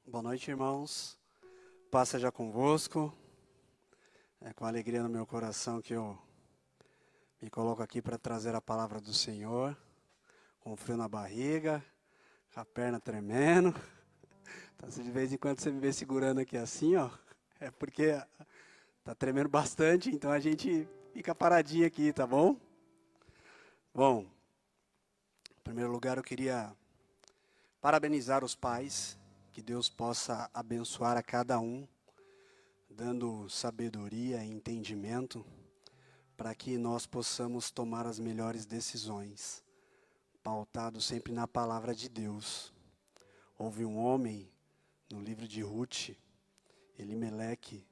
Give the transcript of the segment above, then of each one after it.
Boa noite, irmãos. Paz seja convosco. É com alegria no meu coração que eu me coloco aqui para trazer a palavra do Senhor, com frio na barriga, com a perna tremendo. Então, se de vez em quando você me vê segurando aqui assim, ó, é porque tá tremendo bastante, então a gente fica paradinho aqui, tá bom? Bom, em primeiro lugar eu queria parabenizar os pais, que Deus possa abençoar a cada um, dando sabedoria e entendimento para que nós possamos tomar as melhores decisões, pautado sempre na palavra de Deus. Houve um homem no livro de Ruth, Elimeleque,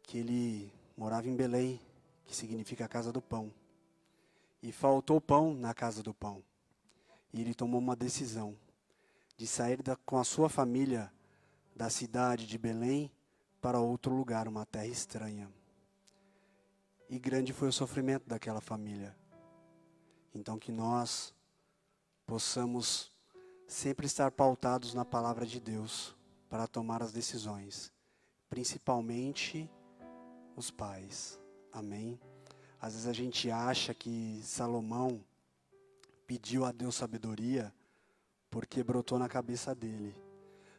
que ele morava em Belém, que significa a casa do pão. E faltou pão na casa do pão. E ele tomou uma decisão de sair com a sua família da cidade de Belém para outro lugar, uma terra estranha. E grande foi o sofrimento daquela família. Então que nós possamos sempre estar pautados na palavra de Deus para tomar as decisões, principalmente os pais. Amém? Às vezes a gente acha que Salomão pediu a Deus sabedoria porque brotou na cabeça dele.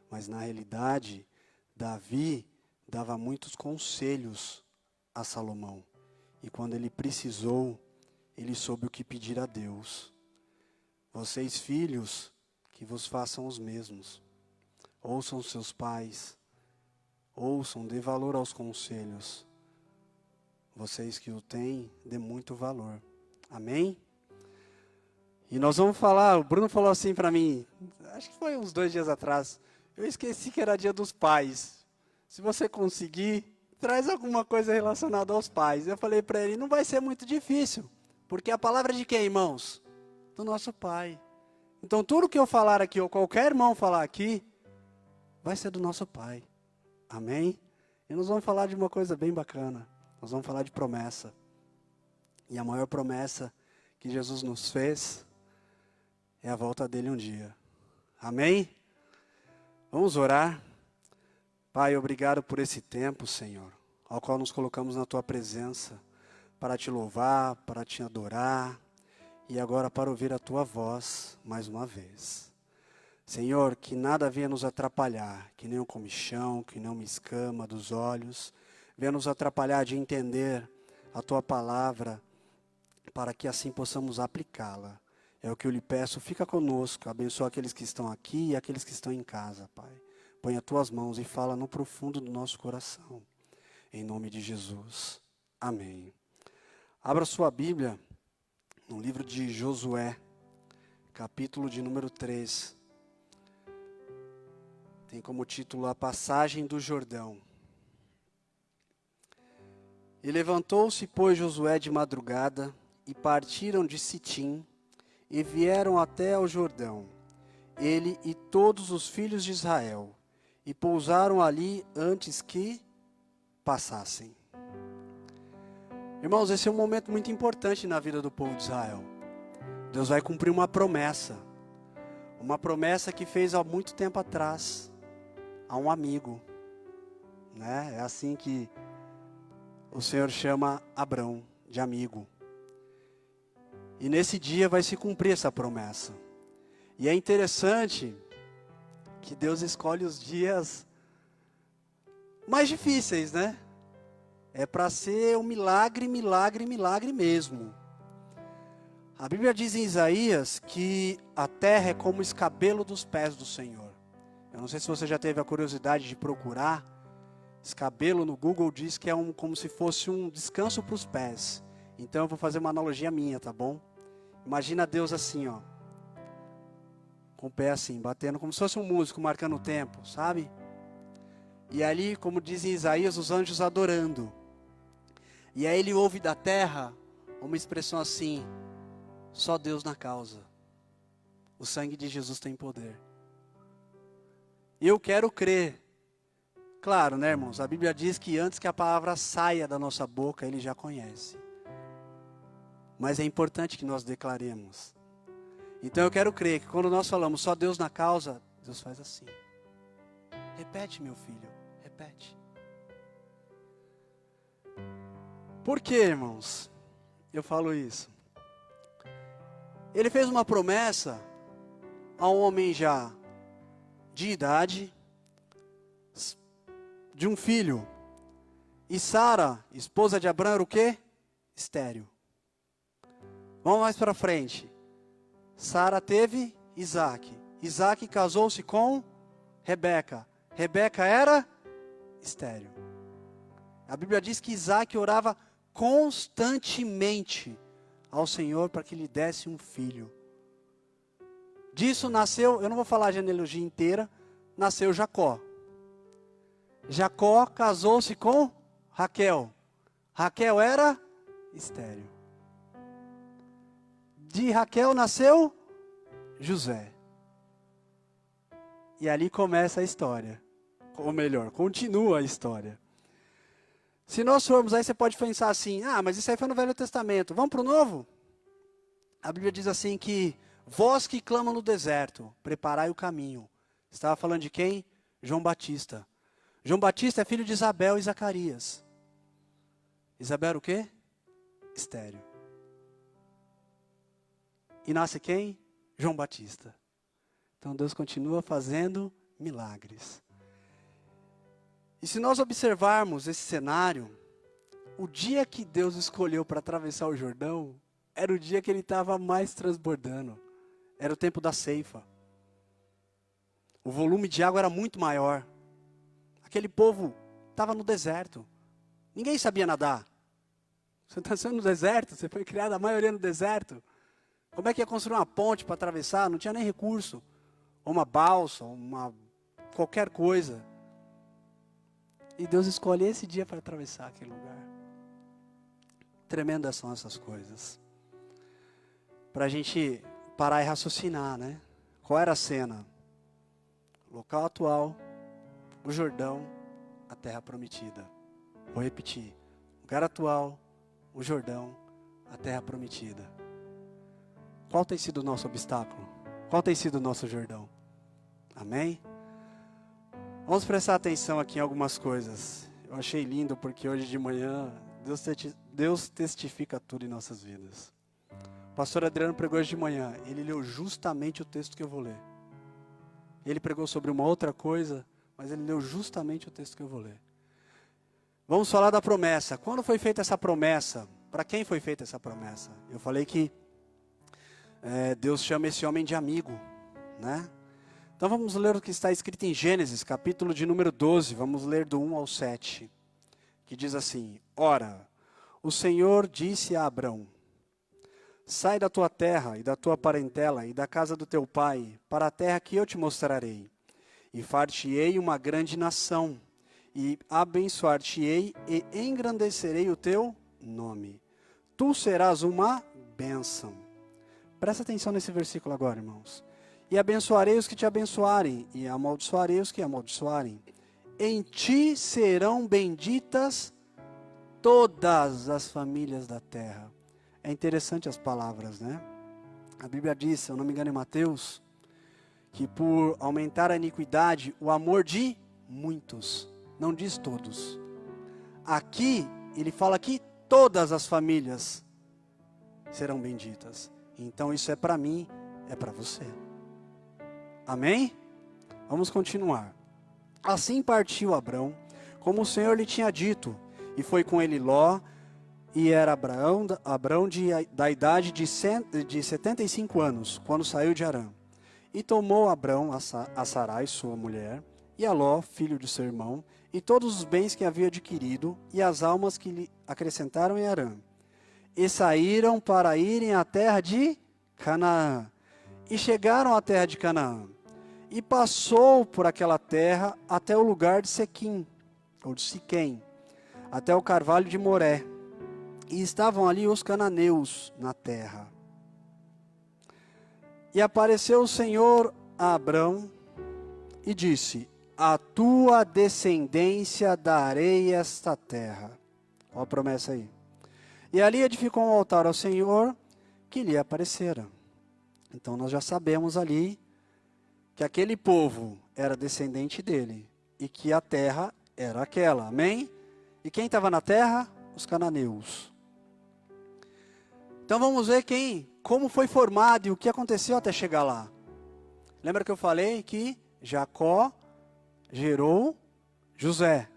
Mas na realidade, Davi dava muitos conselhos a Salomão. E quando ele precisou, ele soube o que pedir a Deus. Vocês, filhos, que vos façam os mesmos. Ouçam seus pais. Ouçam, dê valor aos conselhos. Vocês que o têm, dê muito valor. Amém? E nós vamos falar, o Bruno falou assim para mim, acho que foi uns 2 dias atrás, eu esqueci que era dia dos pais. Se você conseguir, traz alguma coisa relacionada aos pais. Eu falei para ele, não vai ser muito difícil, porque a palavra de quem, irmãos? Do nosso Pai. Então tudo que eu falar aqui, ou qualquer irmão falar aqui, vai ser do nosso Pai. Amém? E nós vamos falar de uma coisa bem bacana. Nós vamos falar de promessa. E a maior promessa que Jesus nos fez é a volta dele um dia. Amém? Vamos orar. Pai, obrigado por esse tempo, Senhor, ao qual nos colocamos na Tua presença, para Te louvar, para Te adorar, e agora para ouvir a Tua voz, mais uma vez. Senhor, que nada venha nos atrapalhar, que nem um comichão, que nem uma escama dos olhos, venha nos atrapalhar de entender a Tua palavra, para que assim possamos aplicá-la. É o que eu lhe peço, fica conosco, abençoa aqueles que estão aqui e aqueles que estão em casa, Pai. Põe as tuas mãos e fala no profundo do nosso coração. Em nome de Jesus. Amém. Abra sua Bíblia no livro de Josué, capítulo de número 3. Tem como título a passagem do Jordão. E levantou-se, pois, Josué de madrugada, e partiram de Sitim, e vieram até ao Jordão, ele e todos os filhos de Israel, e pousaram ali antes que passassem. Irmãos, esse é um momento muito importante na vida do povo de Israel. Deus vai cumprir uma promessa que fez há muito tempo atrás, a um amigo, né? É assim que o Senhor chama Abrão de amigo. E nesse dia vai se cumprir essa promessa. E é interessante que Deus escolhe os dias mais difíceis, né? É para ser um milagre, milagre, milagre mesmo. A Bíblia diz em Isaías que a terra é como o escabelo dos pés do Senhor. Eu não sei se você já teve a curiosidade de procurar. Escabelo no Google diz que é como se fosse um descanso para os pés. Então eu vou fazer uma analogia minha, tá bom? Imagina Deus assim, ó. Com o pé assim, batendo como se fosse um músico marcando o tempo, sabe? E ali, como diz em Isaías, os anjos adorando. E aí ele ouve da terra uma expressão assim: só Deus na causa. O sangue de Jesus tem poder. Eu quero crer. Claro, né, irmãos? A Bíblia diz que antes que a palavra saia da nossa boca, Ele já conhece. Mas é importante que nós declaremos. Então eu quero crer que quando nós falamos só Deus na causa, Deus faz assim. Repete, meu filho, repete. Por que, irmãos, eu falo isso? Ele fez uma promessa a um homem já de idade, de um filho. E Sara, esposa de Abraão, era o quê? Estéril. Vamos mais para frente. Sara teve Isaac. Isaac casou-se com Rebeca. Rebeca era estéril. A Bíblia diz que Isaac orava constantemente ao Senhor para que lhe desse um filho. Disso nasceu, eu não vou falar a genealogia inteira, nasceu Jacó. Jacó casou-se com Raquel. Raquel era estéril. De Raquel nasceu José. E ali começa a história. Ou melhor, continua a história. Se nós formos aí, você pode pensar assim, mas isso aí foi no Velho Testamento. Vamos para o Novo? A Bíblia diz assim que, vós que clamam no deserto, preparai o caminho. Estava falando de quem? João Batista. João Batista é filho de Isabel e Zacarias. Isabel era o quê? Estéril. E nasce quem? João Batista. Então Deus continua fazendo milagres. E se nós observarmos esse cenário, o dia que Deus escolheu para atravessar o Jordão, era o dia que ele estava mais transbordando. Era o tempo da ceifa. O volume de água era muito maior. Aquele povo estava no deserto. Ninguém sabia nadar. Você está sendo no deserto, você foi criado a maioria no deserto. Como é que ia construir uma ponte para atravessar? Não tinha nem recurso. Ou uma balsa, qualquer coisa. E Deus escolhe esse dia para atravessar aquele lugar. Tremendas são essas coisas. Para a gente parar e raciocinar, né? Qual era a cena? Local atual, o Jordão, a terra prometida. Vou repetir. Lugar atual, o Jordão, a terra prometida. Qual tem sido o nosso obstáculo? Qual tem sido o nosso Jordão? Amém? Vamos prestar atenção aqui em algumas coisas. Eu achei lindo porque hoje de manhã Deus testifica tudo em nossas vidas. O pastor Adriano pregou hoje de manhã. Ele leu justamente o texto que eu vou ler. Ele pregou sobre uma outra coisa, mas ele leu justamente o texto que eu vou ler. Vamos falar da promessa. Quando foi feita essa promessa? Para quem foi feita essa promessa? Eu falei que Deus chama esse homem de amigo, né? Então vamos ler o que está escrito em Gênesis, capítulo de número 12, vamos ler do 1 ao 7, que diz assim: Ora, o Senhor disse a Abrão: Sai da tua terra e da tua parentela e da casa do teu pai, para a terra que eu te mostrarei, e far-te-ei uma grande nação, e abençoar-te-ei e engrandecerei o teu nome. Tu serás uma bênção. Presta atenção nesse versículo agora, irmãos. E abençoarei os que te abençoarem, e amaldiçoarei os que amaldiçoarem. Em ti serão benditas todas as famílias da terra. É interessante as palavras, né? A Bíblia diz, se eu não me engano em Mateus, que por aumentar a iniquidade, o amor de muitos, não diz todos. Aqui, ele fala que todas as famílias serão benditas. Então isso é para mim, é para você. Amém? Vamos continuar. Assim partiu Abrão, como o Senhor lhe tinha dito, e foi com ele Ló, e era Abrão da idade de 75 anos, quando saiu de Harã. E tomou Abrão a Sarai, sua mulher, e a Ló, filho de seu irmão, e todos os bens que havia adquirido, e as almas que lhe acrescentaram em Harã. E saíram para irem à terra de Canaã. E chegaram à terra de Canaã. E passou por aquela terra até o lugar de Siquém, até o carvalho de Moré. E estavam ali os cananeus na terra. E apareceu o Senhor a Abrão e disse: A tua descendência darei esta terra. Olha a promessa aí. E ali edificou um altar ao Senhor que lhe aparecera. Então nós já sabemos ali que aquele povo era descendente dele. e que a terra era aquela. Amém? E quem estava na terra? Os cananeus. Então vamos ver como foi formado e o que aconteceu até chegar lá. Lembra que eu falei que Jacó gerou José.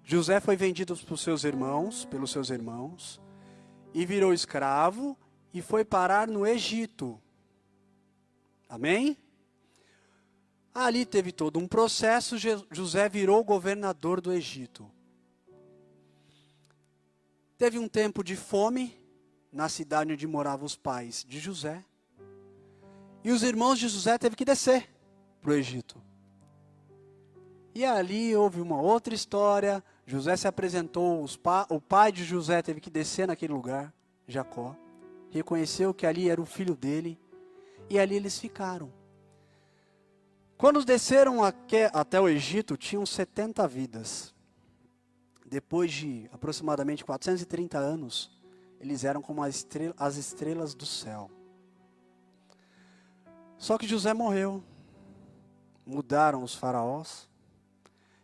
José foi vendido pelos seus irmãos, e virou escravo e foi parar no Egito. Amém? Ali teve todo um processo, José virou governador do Egito. Teve um tempo de fome na cidade onde moravam os pais de José. E os irmãos de José teve que descer para o Egito. E ali houve uma outra história. José se apresentou, o pai de José teve que descer naquele lugar, Jacó. Reconheceu que ali era o filho dele. E ali eles ficaram. Quando desceram até o Egito, tinham 70 vidas. Depois de aproximadamente 430 anos, eles eram como as estrelas do céu. Só que José morreu. Mudaram os faraós.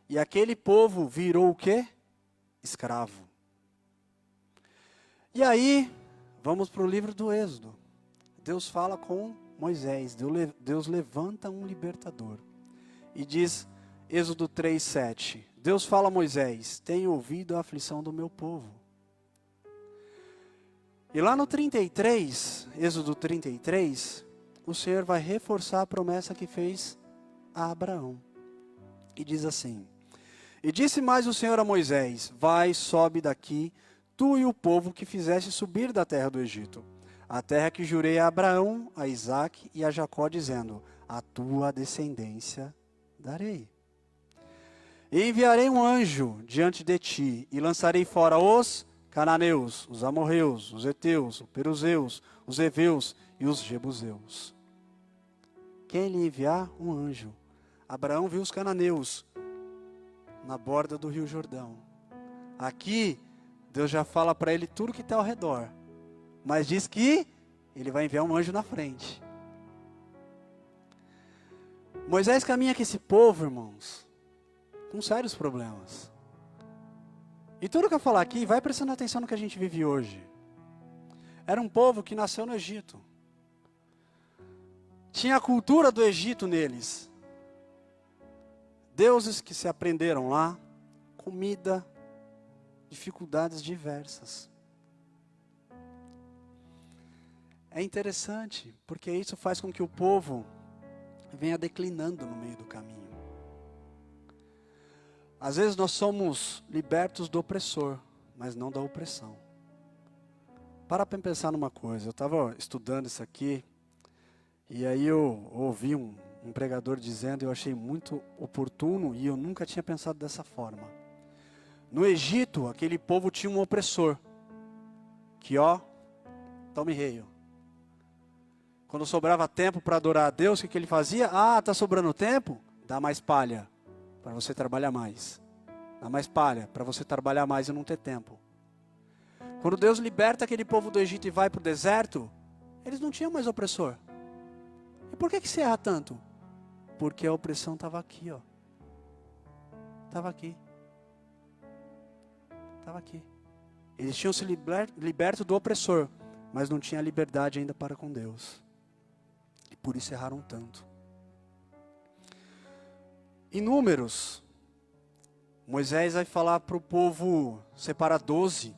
E aquele povo virou o quê? Escravo. E aí, vamos para o livro do Êxodo. Deus fala com Moisés. Deus levanta um libertador. E diz, Êxodo 3:7. Deus fala a Moisés, tenho ouvido a aflição do meu povo. E lá no 33, Êxodo 33, o Senhor vai reforçar a promessa que fez a Abraão. E diz assim, e disse mais o Senhor a Moisés, vai, sobe daqui, tu e o povo que fizeste subir da terra do Egito, a terra que jurei a Abraão, a Isaque e a Jacó, dizendo, a tua descendência darei. E enviarei um anjo diante de ti, e lançarei fora os cananeus, os amorreus, os heteus, os peruzeus, os heveus e os jebuseus. Quem lhe enviar? Um anjo. Abraão viu os cananeus na borda do rio Jordão. Aqui, Deus já fala para ele tudo que está ao redor. Mas diz que ele vai enviar um anjo na frente. Moisés caminha com esse povo, irmãos, com sérios problemas. E tudo que eu falar aqui, vai prestando atenção no que a gente vive hoje. Era um povo que nasceu no Egito. Tinha a cultura do Egito neles. Deuses que se aprenderam lá, comida, dificuldades diversas. É interessante, porque isso faz com que o povo venha declinando no meio do caminho. Às vezes nós somos libertos do opressor, mas não da opressão. Para pensar numa coisa, eu estava estudando isso aqui, e aí eu ouvi um pregador dizendo, eu achei muito oportuno, e eu nunca tinha pensado dessa forma. No Egito, aquele povo tinha um opressor, que tome reio. Quando sobrava tempo para adorar a Deus, o que ele fazia? Está sobrando tempo? Dá mais palha, para você trabalhar mais. Dá mais palha, para você trabalhar mais e não ter tempo. Quando Deus liberta aquele povo do Egito e vai para o deserto, eles não tinham mais opressor. E por que se erra tanto? Porque a opressão estava aqui, Estava aqui. Estava aqui. Eles tinham se liberto do opressor, mas não tinha liberdade ainda para com Deus. E por isso erraram tanto. Em Números, Moisés vai falar para o povo separar 12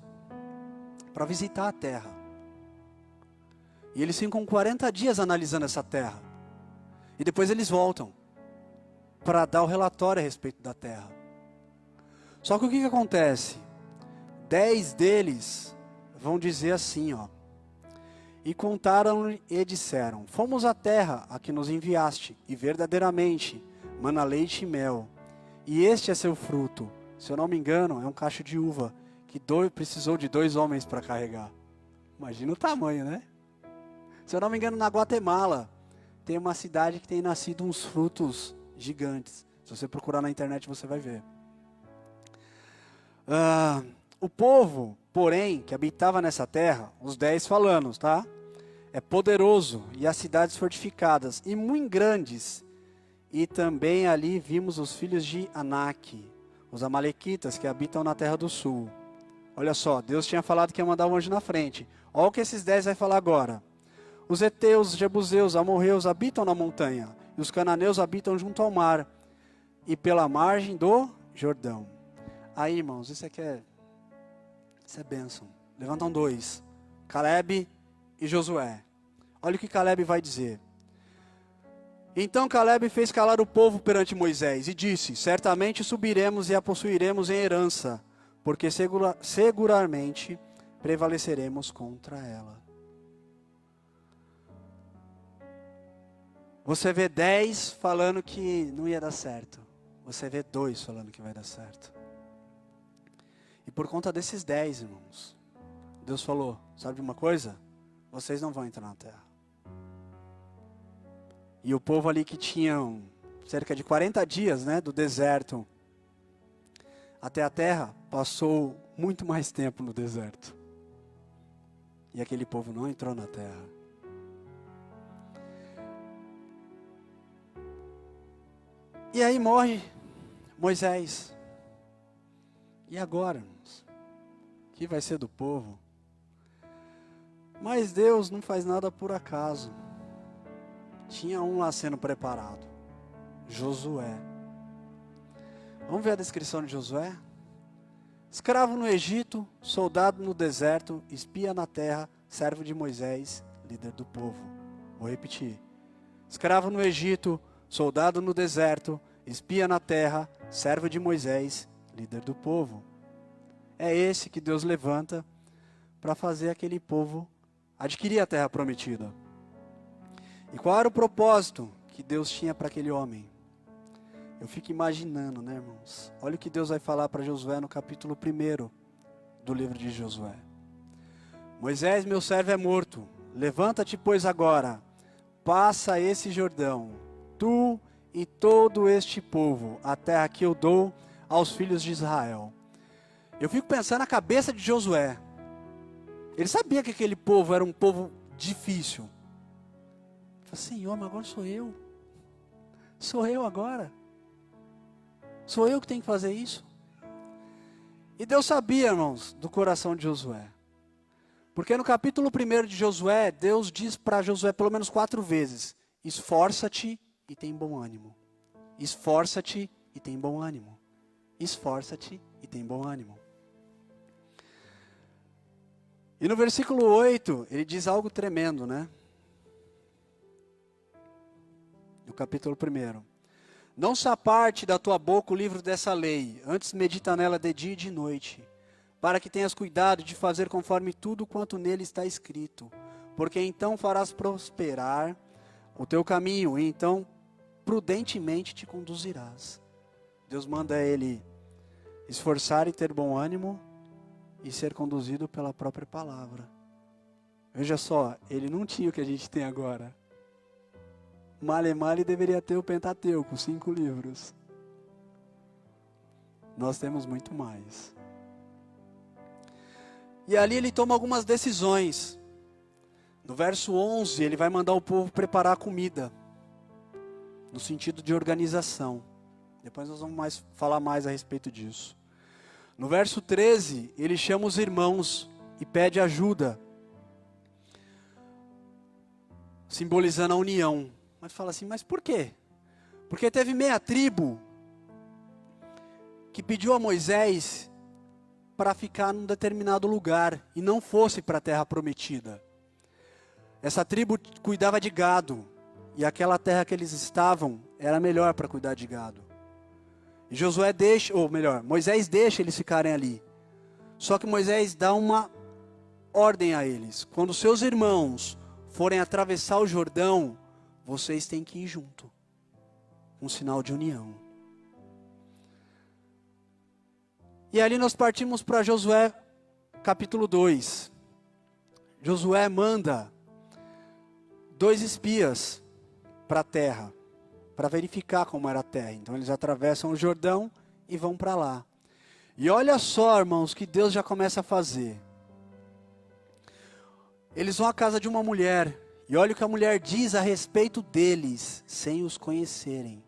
para visitar a terra. E eles ficam 40 dias analisando essa terra. E depois eles voltam para dar o relatório a respeito da terra. Só que o que acontece? 10 deles vão dizer assim, E contaram e disseram, fomos à terra a que nos enviaste, e verdadeiramente mana leite e mel. E este é seu fruto. Se eu não me engano, é um cacho de uva, que precisou de 2 homens para carregar. Imagina o tamanho, né? Se eu não me engano, na Guatemala, tem uma cidade que tem nascido uns frutos gigantes. Se você procurar na internet, você vai ver. O povo, porém, que habitava nessa terra, os 10 falando, tá? É poderoso, e as cidades fortificadas, e muito grandes, e também ali vimos os filhos de Anak, os amalequitas que habitam na terra do sul. Olha só, Deus tinha falado que ia mandar um anjo na frente. Olha o que esses 10 vai falar agora. Os heteus, os jebuseus, amorreus habitam na montanha, e os cananeus habitam junto ao mar, e pela margem do Jordão. Aí, irmãos, isso é bênção. Levantam 2, Caleb e Josué. Olha o que Caleb vai dizer. Então Caleb fez calar o povo perante Moisés e disse: certamente subiremos e a possuiremos em herança, porque seguramente prevaleceremos contra ela. Você vê 10 falando que não ia dar certo. Você vê 2 falando que vai dar certo. E por conta desses 10, irmãos, Deus falou: sabe de uma coisa? Vocês não vão entrar na terra. E o povo ali que tinham cerca de 40 dias, né, do deserto até a terra, passou muito mais tempo no deserto. E aquele povo não entrou na terra. E aí morre Moisés. E agora, irmãos? O que vai ser do povo? Mas Deus não faz nada por acaso. Tinha um lá sendo preparado. Josué. Vamos ver a descrição de Josué? Escravo no Egito, soldado no deserto, espia na terra, servo de Moisés, líder do povo. Vou repetir. Escravo no Egito, soldado no deserto, espia na terra, servo de Moisés, líder do povo. É esse que Deus levanta para fazer aquele povo adquirir a terra prometida. E qual era o propósito que Deus tinha para aquele homem? Eu fico imaginando, né, irmãos? Olha o que Deus vai falar para Josué no capítulo 1 do livro de Josué. Moisés, meu servo, é morto. Levanta-te, pois, agora. Passa esse Jordão, tu e todo este povo, a terra que eu dou aos filhos de Israel. Eu fico pensando na cabeça de Josué. Ele sabia que aquele povo era um povo difícil. Ele falou: Senhor, mas agora sou eu. Sou eu agora. Sou eu que tenho que fazer isso. E Deus sabia, irmãos, do coração de Josué. Porque no capítulo 1 de Josué, Deus diz para Josué pelo menos 4 vezes: esforça-te e tem bom ânimo. Esforça-te e tem bom ânimo. Esforça-te e tem bom ânimo. E no versículo 8, ele diz algo tremendo, né? No capítulo 1. Não se aparte da tua boca o livro dessa lei, antes medita nela de dia e de noite, para que tenhas cuidado de fazer conforme tudo quanto nele está escrito, porque então farás prosperar o teu caminho, e então prudentemente te conduzirás. Deus manda ele esforçar e ter bom ânimo, e ser conduzido pela própria palavra. Veja só, ele não tinha o que a gente tem agora. Male deveria ter o Pentateuco, 5 livros. Nós temos muito mais. E ali ele toma algumas decisões. No verso 11, ele vai mandar o povo preparar a comida, no sentido de organização. Depois nós vamos falar mais a respeito disso. No verso 13, ele chama os irmãos e pede ajuda, simbolizando a união. Mas fala assim, mas por quê? Porque teve meia tribo que pediu a Moisés para ficar num determinado lugar e não fosse para a terra prometida. Essa tribo cuidava de gado, e aquela terra que eles estavam era melhor para cuidar de gado. E Moisés deixa eles ficarem ali. Só que Moisés dá uma ordem a eles: quando seus irmãos forem atravessar o Jordão, vocês têm que ir junto. Um sinal de união. E ali nós partimos para Josué capítulo 2. Josué manda 2 espias para a terra, para verificar como era a terra. Então eles atravessam o Jordão e vão para lá. E olha só, irmãos, que Deus já começa a fazer. Eles vão à casa de uma mulher, e olha o que a mulher diz a respeito deles, sem os conhecerem.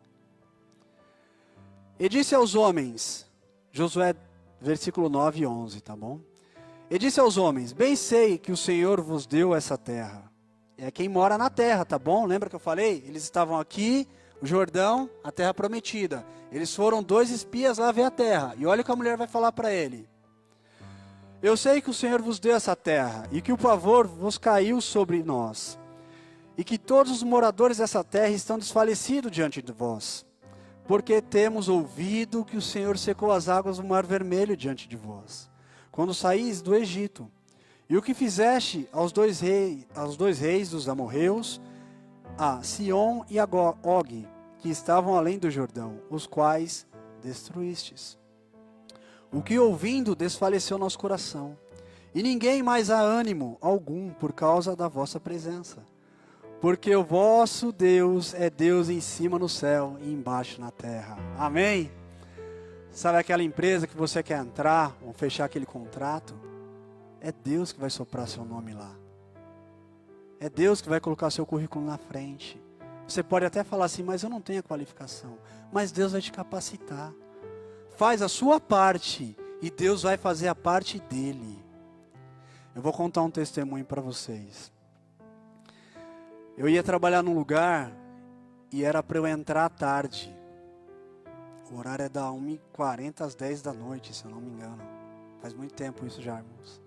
E disse aos homens, Josué, versículo 9 e 11, tá bom? E disse aos homens, bem sei que o Senhor vos deu essa terra. É quem mora na terra, tá bom? Lembra que eu falei? Eles estavam aqui, o Jordão, a terra prometida. Eles foram 2 espias lá ver a terra. E olha o que a mulher vai falar para ele. Eu sei que o Senhor vos deu essa terra, e que o pavor vos caiu sobre nós, e que todos os moradores dessa terra estão desfalecidos diante de vós, porque temos ouvido que o Senhor secou as águas do Mar Vermelho diante de vós, quando saís do Egito, e o que fizeste aos dois reis dos amorreus, a Sion e a Og, que estavam além do Jordão, os quais destruístes. O que ouvindo desfaleceu nosso coração, e ninguém mais há ânimo algum por causa da vossa presença. Porque o vosso Deus é Deus em cima no céu e embaixo na terra. Amém? Sabe aquela empresa que você quer entrar, ou fechar aquele contrato? É Deus que vai soprar seu nome lá. É Deus que vai colocar seu currículo na frente. Você pode até falar assim, mas eu não tenho a qualificação. Mas Deus vai te capacitar. Faz a sua parte e Deus vai fazer a parte dele. Eu vou contar um testemunho para vocês. Eu ia trabalhar num lugar e era para eu entrar à tarde. O horário é da 1h40 às 10 da noite, se eu não me engano. Faz muito tempo isso já, irmãos.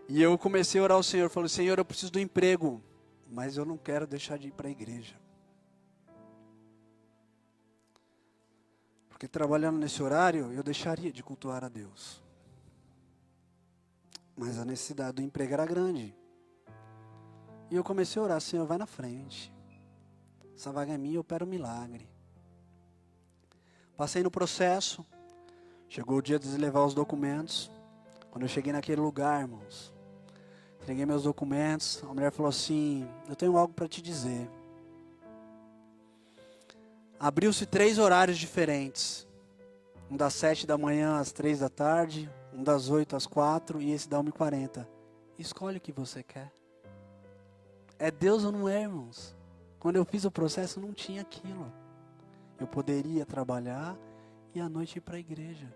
E eu comecei a orar ao Senhor. Falei, Senhor, eu preciso do emprego, mas eu não quero deixar de ir para a igreja. Porque trabalhando nesse horário, eu deixaria de cultuar a Deus. Mas a necessidade do emprego era grande. E eu comecei a orar, Senhor, vai na frente. Essa vaga é minha, eu opero um milagre. Passei no processo. Chegou o dia de levar os documentos. Quando eu cheguei naquele lugar, irmãos, entreguei meus documentos. A mulher falou assim, eu tenho algo para te dizer. Abriu-se 3 horários diferentes. Um das 7 da manhã às 3 da tarde. Um das 8 às 4 e esse da 1h40. Escolhe o que você quer. É Deus ou não é, irmãos? Quando eu fiz o processo, não tinha aquilo. Eu poderia trabalhar e à noite ir para a igreja.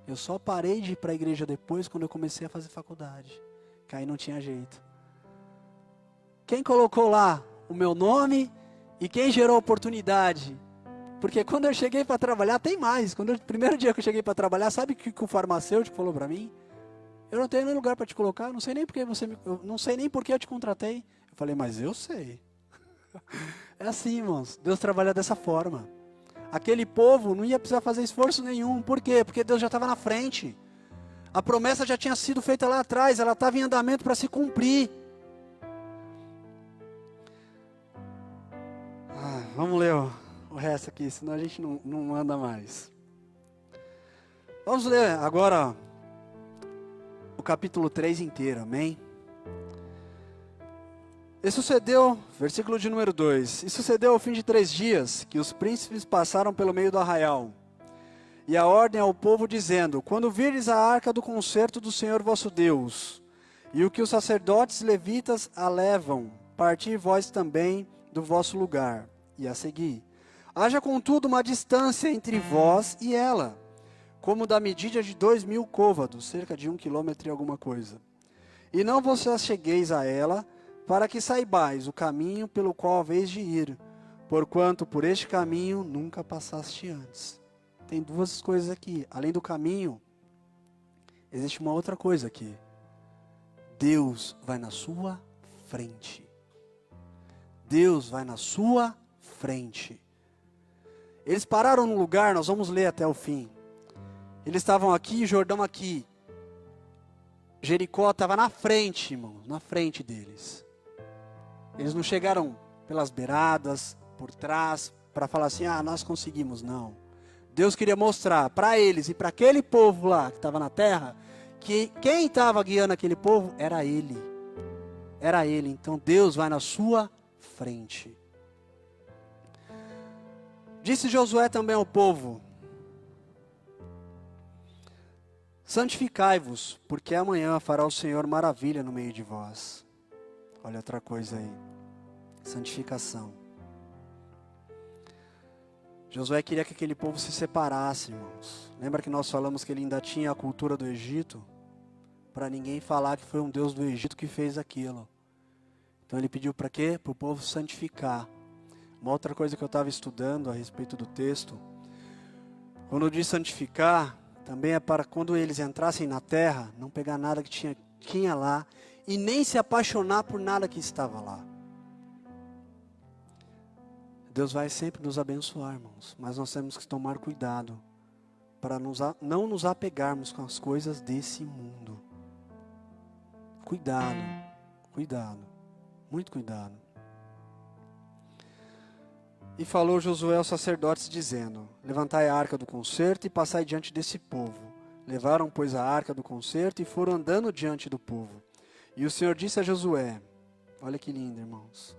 Eu só parei de ir para a igreja depois, quando eu comecei a fazer faculdade. Que aí não tinha jeito. Quem colocou lá o meu nome e quem gerou a oportunidade? Porque quando eu cheguei para trabalhar, tem mais. Primeiro dia que eu cheguei para trabalhar, sabe o que o farmacêutico falou para mim? Eu não tenho nem lugar para te colocar, não sei nem porque eu te contratei. Eu falei, mas eu sei. É assim, irmãos, Deus trabalha dessa forma. Aquele povo não ia precisar fazer esforço nenhum. Por quê? Porque Deus já estava na frente. A promessa já tinha sido feita lá atrás, ela estava em andamento para se cumprir. Vamos ler o resto aqui, senão a gente não anda mais. Vamos ler agora o capítulo 3 inteiro, amém? E sucedeu, versículo de número 2, e sucedeu ao fim de 3 dias, que os príncipes passaram pelo meio do arraial, e a ordem ao povo dizendo, quando virdes a arca do concerto do Senhor vosso Deus, e o que os sacerdotes levitas a levam, parti vós também do vosso lugar, e a segui. Haja contudo uma distância entre vós e ela, como da medida de 2.000 côvados, cerca de 1 quilômetro e alguma coisa. E não vos achegueis a ela, para que saibais o caminho pelo qual haveis de ir, porquanto por este caminho nunca passaste antes. Tem 2 coisas aqui. Além do caminho, existe uma outra coisa aqui. Deus vai na sua frente. Deus vai na sua frente. Eles pararam no lugar, nós vamos ler até o fim. Eles estavam aqui, Jordão aqui. Jericó estava na frente, irmãos, na frente deles. Eles não chegaram pelas beiradas, por trás, para falar assim, nós conseguimos, não. Deus queria mostrar para eles e para aquele povo lá que estava na terra, que quem estava guiando aquele povo era Ele. Era Ele, então Deus vai na sua frente. Disse Josué também ao povo, santificai-vos, porque amanhã fará o Senhor maravilha no meio de vós. Olha outra coisa aí. Santificação. Josué queria que aquele povo se separasse, irmãos. Lembra que nós falamos que ele ainda tinha a cultura do Egito? Para ninguém falar que foi um Deus do Egito que fez aquilo. Então ele pediu para quê? Para o povo santificar. Uma outra coisa que eu estava estudando a respeito do texto, quando diz santificar, também é para quando eles entrassem na terra, não pegar nada que tinha lá e nem se apaixonar por nada que estava lá. Deus vai sempre nos abençoar, irmãos, mas nós temos que tomar cuidado para não nos apegarmos com as coisas desse mundo. Cuidado, cuidado, muito cuidado. E falou Josué aos sacerdotes, dizendo: levantai a arca do concerto e passai diante desse povo. Levaram, pois, a arca do concerto e foram andando diante do povo. E o Senhor disse a Josué, olha que lindo, irmãos: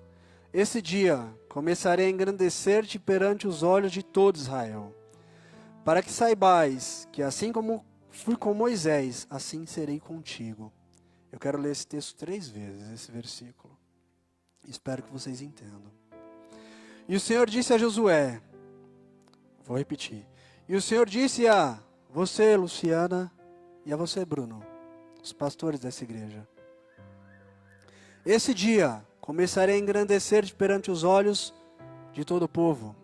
esse dia começarei a engrandecer-te perante os olhos de todo Israel, para que saibais que assim como fui com Moisés, assim serei contigo. Eu quero ler esse texto 3 vezes, esse versículo. Espero que vocês entendam. E o Senhor disse a Josué, vou repetir. E o Senhor disse a você, Luciana, e a você, Bruno, os pastores dessa igreja: esse dia começarei a engrandecer-te perante os olhos de todo o povo,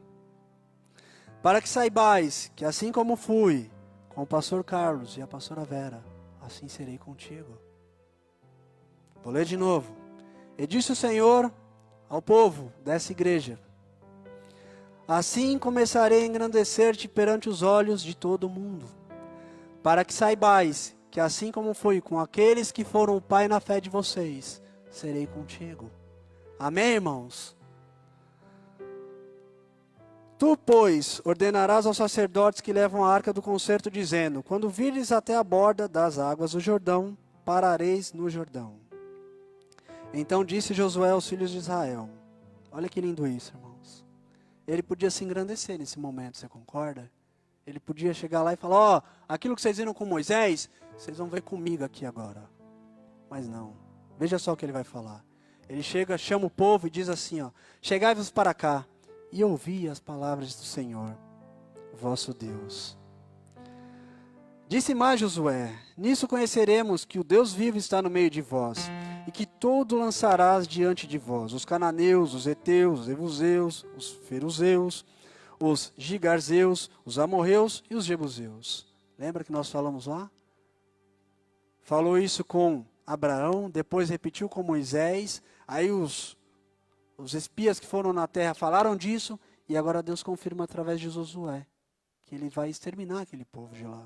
para que saibais que assim como fui com o pastor Carlos e a pastora Vera, assim serei contigo. Vou ler de novo. E disse o Senhor ao povo dessa igreja: assim começarei a engrandecer-te perante os olhos de todo o mundo, para que saibais que assim como fui com aqueles que foram o pai na fé de vocês, serei contigo. Amém, irmãos? Tu, pois, ordenarás aos sacerdotes que levam a arca do concerto, dizendo: quando vires até a borda das águas do Jordão, parareis no Jordão. Então disse Josué aos filhos de Israel: olha que lindo isso, irmãos. Ele podia se engrandecer nesse momento, você concorda? Ele podia chegar lá e falar: ó, aquilo que vocês viram com Moisés, vocês vão ver comigo aqui agora. Mas não. Veja só o que ele vai falar. Ele chega, chama o povo e diz assim, ó: chegai-vos para cá e ouvi as palavras do Senhor, vosso Deus. Disse mais Josué: nisso conheceremos que o Deus vivo está no meio de vós, e que todo lançarás diante de vós, os cananeus, os heteus, os evuseus, os feruzeus, os gigarzeus, os amorreus e os jebuseus. Lembra que nós falamos lá? Falou isso com Abraão, depois repetiu com Moisés, aí os espias que foram na terra falaram disso, e agora Deus confirma através de Josué, que ele vai exterminar aquele povo de lá.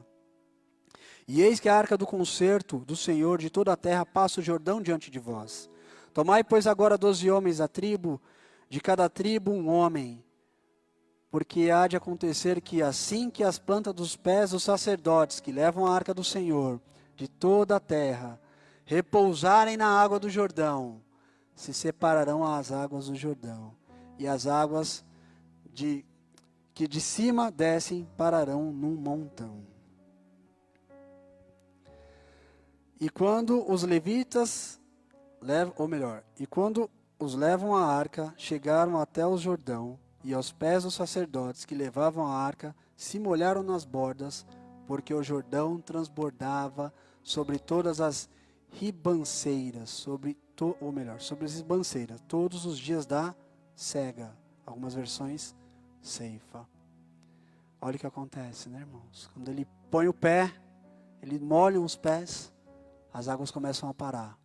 E eis que a arca do concerto do Senhor de toda a terra passa o Jordão diante de vós. Tomai, pois, agora 12 homens da tribo, de cada tribo um homem, porque há de acontecer que assim que as plantas dos pés dos sacerdotes que levam a arca do Senhor de toda a terra repousarem na água do Jordão, se separarão as águas do Jordão, e as águas que de cima descem pararão num montão. E quando os levitas quando os levam a arca, chegaram até o Jordão, e aos pés dos sacerdotes que levavam a arca se molharam nas bordas, porque o Jordão transbordava sobre todas as ribanceiras, sobre as ribanceiras, todos os dias da cega. Algumas versões, ceifa. Olha o que acontece, né, irmãos? Quando ele põe o pé, ele molha os pés, as águas começam a parar.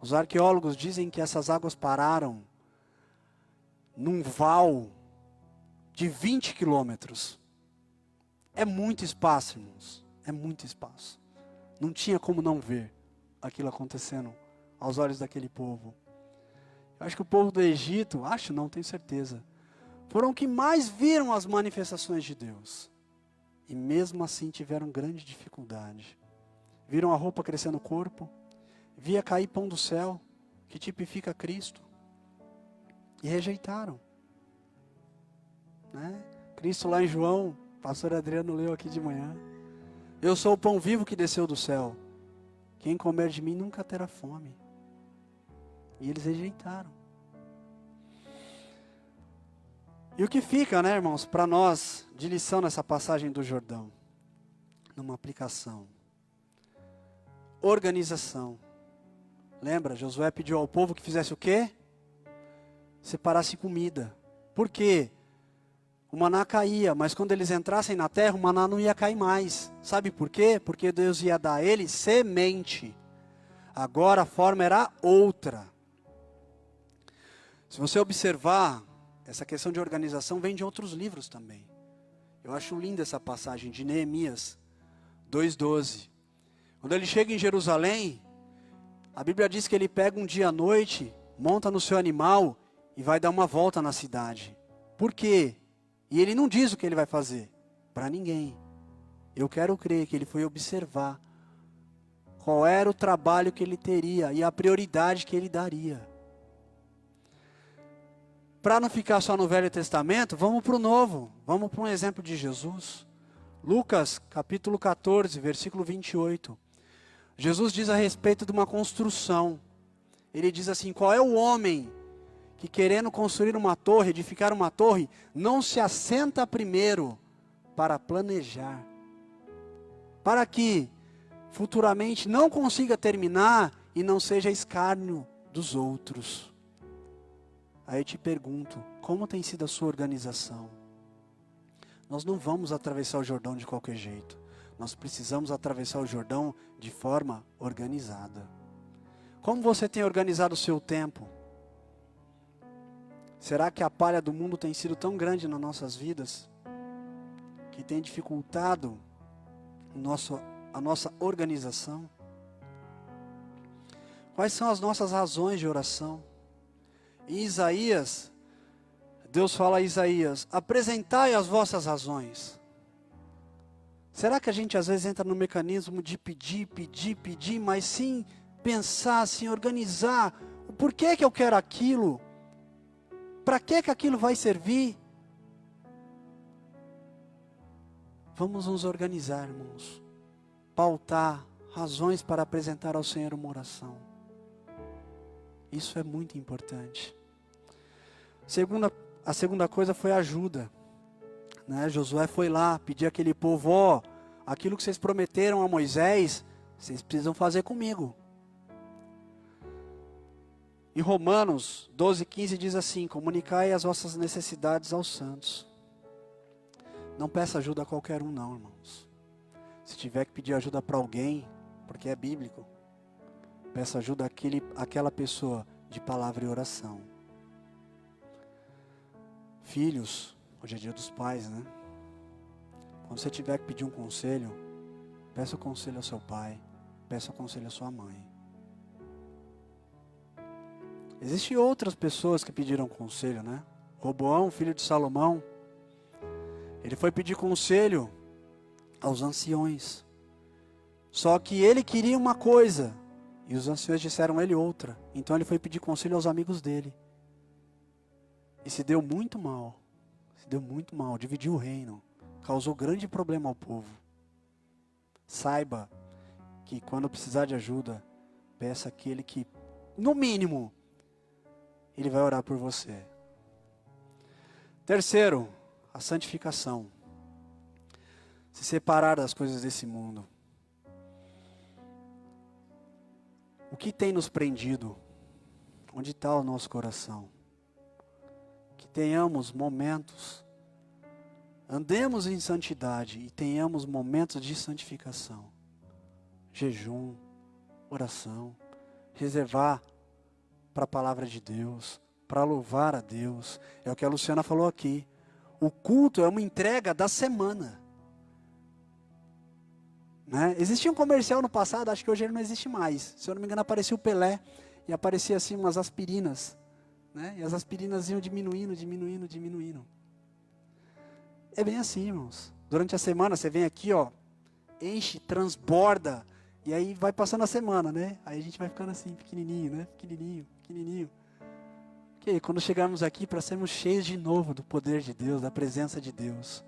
Os arqueólogos dizem que essas águas pararam num val de 20 quilômetros. É muito espaço, irmãos. É muito espaço. Não tinha como não ver aquilo acontecendo aos olhos daquele povo. Eu acho que o povo do Egito, tenho certeza, foram os que mais viram as manifestações de Deus. E mesmo assim tiveram grande dificuldade. Viram a roupa crescer no corpo, via cair pão do céu, que tipifica Cristo, e rejeitaram. Né? Cristo lá em João, o pastor Adriano leu aqui de manhã: eu sou o pão vivo que desceu do céu, quem comer de mim nunca terá fome. E eles rejeitaram. E o que fica, né, irmãos, para nós de lição nessa passagem do Jordão? Numa aplicação. Organização. Lembra, Josué pediu ao povo que fizesse o quê? Separasse comida. Por quê? O maná caía, mas quando eles entrassem na terra, o maná não ia cair mais. Sabe por quê? Porque Deus ia dar a eles semente. Agora a forma era outra. Se você observar, essa questão de organização vem de outros livros também. Eu acho linda essa passagem de Neemias 2:12. Quando ele chega em Jerusalém, a Bíblia diz que ele pega um dia à noite, monta no seu animal e vai dar uma volta na cidade. Por quê? E ele não diz o que ele vai fazer para ninguém. Eu quero crer que ele foi observar qual era o trabalho que ele teria e a prioridade que ele daria. Para não ficar só no Velho Testamento, vamos para o Novo. Vamos para um exemplo de Jesus. Lucas, capítulo 14, versículo 28. Jesus diz a respeito de uma construção. Ele diz assim: qual é o homem que querendo construir uma torre, edificar uma torre, não se assenta primeiro para planejar, para que futuramente não consiga terminar e não seja escárnio dos outros. Aí eu te pergunto, como tem sido a sua organização? Nós não vamos atravessar o Jordão de qualquer jeito. Nós precisamos atravessar o Jordão de forma organizada. Como você tem organizado o seu tempo? Será que a palha do mundo tem sido tão grande nas nossas vidas que tem dificultado a nossa organização? Quais são as nossas razões de oração? Em Isaías, Deus fala a Isaías: apresentai as vossas razões. Será que a gente às vezes entra no mecanismo de pedir, mas sem pensar, sem organizar o porquê que eu quero aquilo? Para que aquilo vai servir? Vamos nos organizar, irmãos. Pautar razões para apresentar ao Senhor uma Isso é muito importante. A segunda coisa foi ajuda. Josué foi lá pedir àquele povo: aquilo que vocês prometeram a Moisés, vocês precisam fazer comigo. Em Romanos 12:15 diz assim: comunicai as vossas necessidades aos santos. Não peça ajuda a qualquer um não, irmãos. Se tiver que pedir ajuda para alguém, porque é bíblico, peça ajuda àquela pessoa de palavra e oração. Filhos, hoje é dia dos pais, né? Quando você tiver que pedir um conselho, peça o conselho ao seu pai, peça o conselho à sua mãe. Existem outras pessoas que pediram conselho, né? Roboão, filho de Salomão, ele foi pedir conselho aos anciões. Só que ele queria uma coisa e os anciões disseram a ele outra. Então ele foi pedir conselho aos amigos dele. E se deu muito mal. Dividiu o reino. Causou grande problema ao povo. Saiba que quando precisar de ajuda, peça aquele que, no mínimo, ele vai orar por você. Terceiro, a santificação. Se separar das coisas desse mundo. O que tem nos prendido? Onde está o nosso coração? Que tenhamos momentos, andemos em santidade e tenhamos momentos de santificação. Jejum, oração, reservar para a palavra de Deus, para louvar a Deus. É o que a Luciana falou aqui. O culto é uma entrega da semana. Existia um comercial no passado, acho que hoje ele não existe mais. Se eu não me engano, aparecia o Pelé e aparecia assim umas aspirinas. E as aspirinas iam diminuindo. É bem assim, irmãos. Durante a semana você vem aqui, enche, transborda, e aí vai passando a semana, Aí a gente vai ficando assim, pequenininho, pequenininho. Porque quando chegarmos aqui, para sermos cheios de novo do poder de Deus, da presença de Deus.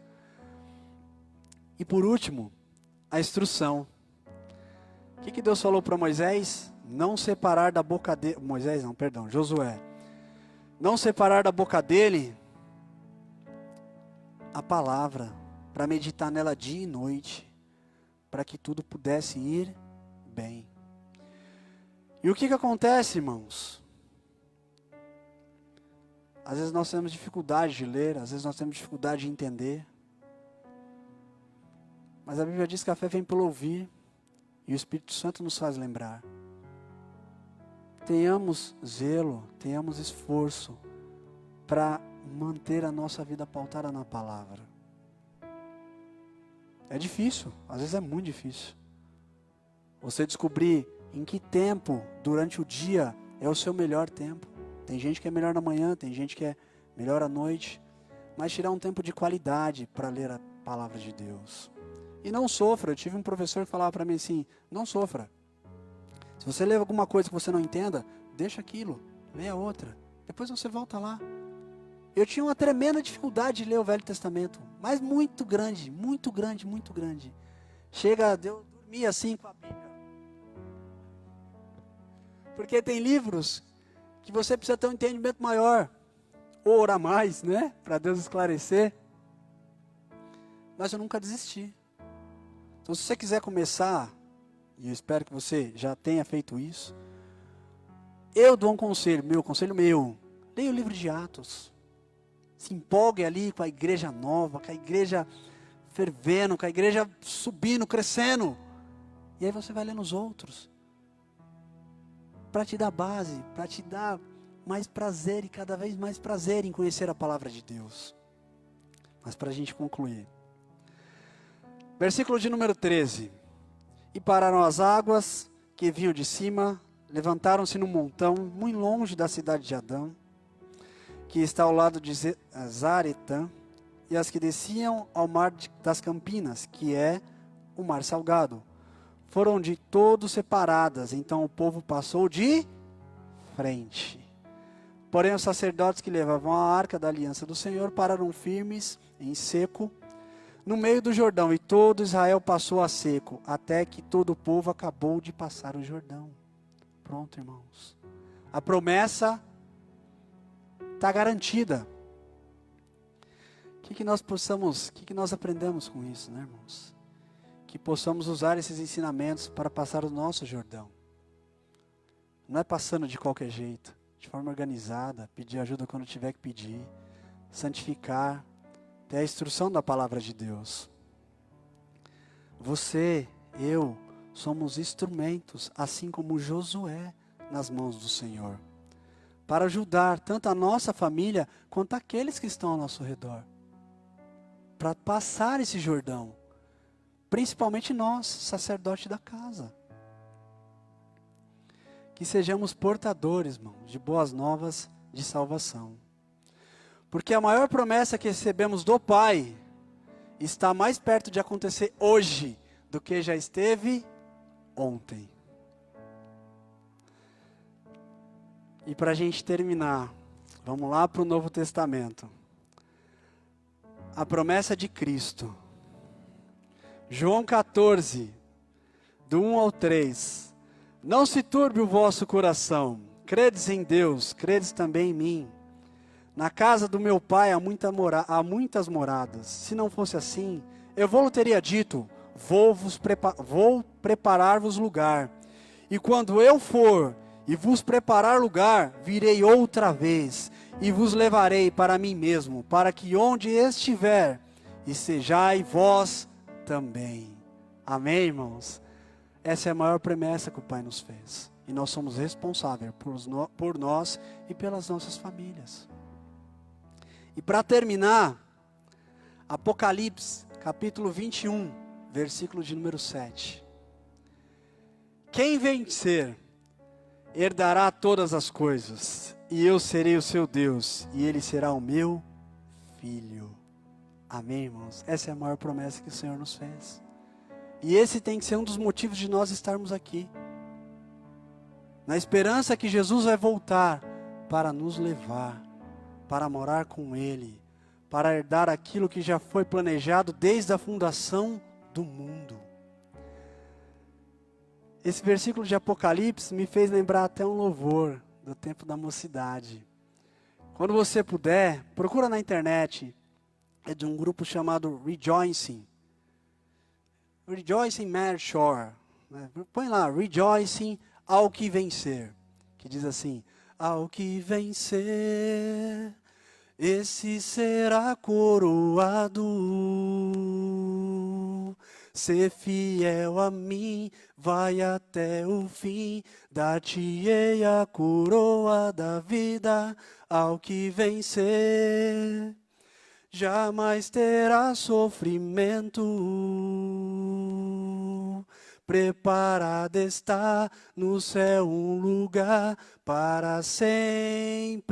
E por último, a instrução. O que Deus falou para Moisés? Não separar da boca dele. Josué. Não separar da boca dele a palavra, para meditar nela dia e noite, para que tudo pudesse ir bem. E o que acontece, irmãos? Às vezes nós temos dificuldade de ler, às vezes nós temos dificuldade de entender. Mas a Bíblia diz que a fé vem pelo ouvir, e o Espírito Santo nos faz lembrar. Tenhamos zelo, tenhamos esforço para manter a nossa vida pautada na palavra. É difícil, às vezes é muito difícil. Você descobrir em que tempo durante o dia é o seu melhor tempo. Tem gente que é melhor na manhã, tem gente que é melhor à noite. Mas tirar um tempo de qualidade para ler a palavra de Deus. E não sofra. Eu tive um professor que falava para mim assim, não sofra. Se você lê alguma coisa que você não entenda, deixa aquilo, leia outra. Depois você volta lá. Eu tinha uma tremenda dificuldade de ler o Velho Testamento, mas muito grande, muito grande, muito grande. Chega, eu dormia assim com a Bíblia. Porque tem livros que você precisa ter um entendimento maior, ou orar mais, né? Para Deus esclarecer. Mas eu nunca desisti. Então, se você quiser começar, e eu espero que você já tenha feito isso, eu dou um conselho meu, leia o livro de Atos. Se empolgue ali com a igreja nova, com a igreja fervendo, com a igreja subindo, crescendo. E aí você vai lendo os outros. Para te dar base, para te dar mais prazer e cada vez mais prazer em conhecer a palavra de Deus. Mas para a gente concluir. Versículo de número 13. E pararam as águas que vinham de cima, levantaram-se num montão, muito longe da cidade de Adão, que está ao lado de Zaretã, e as que desciam ao mar das Campinas, que é o mar salgado. Foram de todo separadas, então o povo passou de frente. Porém os sacerdotes que levavam a arca da aliança do Senhor pararam firmes em seco, no meio do Jordão, e todo Israel passou a seco, até que todo o povo acabou de passar o Jordão. Pronto, irmãos. A promessa está garantida. O que nós aprendemos com isso, né, irmãos? Que possamos usar esses ensinamentos para passar o nosso Jordão. Não é passando de qualquer jeito, de forma organizada, pedir ajuda quando tiver que pedir, santificar, ter a instrução da palavra de Deus. Você, eu, somos instrumentos, assim como Josué, nas mãos do Senhor, para ajudar tanto a nossa família, quanto aqueles que estão ao nosso redor, para passar esse Jordão. Principalmente nós, sacerdotes da casa. Que sejamos portadores, irmão, de boas novas de salvação. Porque a maior promessa que recebemos do Pai está mais perto de acontecer hoje do que já esteve ontem. E para a gente terminar, vamos lá para o Novo Testamento. A promessa de Cristo. João 14, do 1 ao 3. Não se turbe o vosso coração. Credes em Deus, credes também em mim. Na casa do meu pai há muitas moradas. Se não fosse assim, eu vou-lhe teria dito, vou preparar-vos lugar. E quando eu for e vos preparar lugar, virei outra vez e vos levarei para mim mesmo, para que onde estiver, estejai vós também. Amém, irmãos? Essa é a maior promessa que o Pai nos fez. E nós somos responsáveis por nós e pelas nossas famílias. E para terminar, Apocalipse, capítulo 21, versículo de número 7. Quem vencer, herdará todas as coisas, e eu serei o seu Deus, e ele será o meu filho. Amém, irmãos? Essa é a maior promessa que o Senhor nos fez. E esse tem que ser um dos motivos de nós estarmos aqui. Na esperança que Jesus vai voltar para nos levar, para morar com Ele, para herdar aquilo que já foi planejado desde a fundação do mundo. Esse versículo de Apocalipse me fez lembrar até um louvor do tempo da mocidade. Quando você puder, procura na internet. é de um grupo chamado Rejoicing. Rejoicing Mare Shore. Né? Põe lá, Rejoicing ao que vencer. Que diz assim, ao que vencer, esse será coroado. Ser fiel a mim, vai até o fim, dar-te-ei a coroa da vida. Ao que vencer, jamais terá sofrimento. Preparado está no céu um lugar para sempre,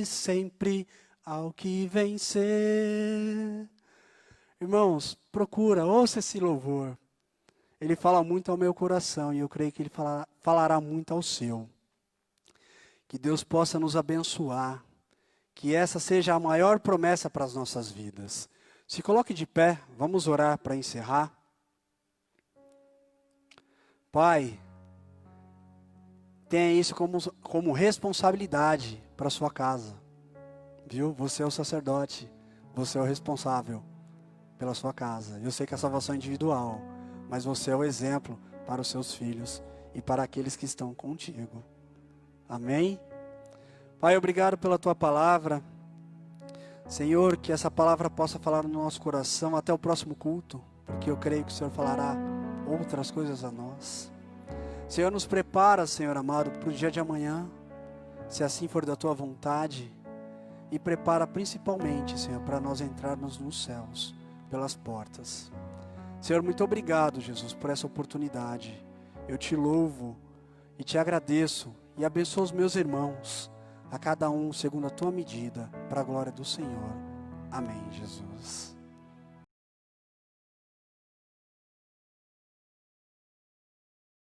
sempre ao que vencer. Irmãos, procura, ouça esse louvor. Ele fala muito ao meu coração e eu creio que ele falará muito ao seu. Que Deus possa nos abençoar. Que essa seja a maior promessa para as nossas vidas. Se coloque de pé, vamos orar para encerrar. Pai, tenha isso como responsabilidade para a sua casa. Viu? Você é o sacerdote, você é o responsável pela sua casa. Eu sei que a salvação é individual, mas você é o exemplo para os seus filhos e para aqueles que estão contigo. Amém? Pai, obrigado pela tua palavra. Senhor, que essa palavra possa falar no nosso coração até o próximo culto, porque eu creio que o Senhor falará outras coisas a nós. Senhor, nos prepara, Senhor amado, para o dia de amanhã, se assim for da tua vontade, e prepara principalmente, Senhor, para nós entrarmos nos céus, pelas portas. Senhor, muito obrigado, Jesus, por essa oportunidade. Eu te louvo e te agradeço e abençoo os meus irmãos, a cada um segundo a tua medida, para a glória do Senhor. Amém, Jesus.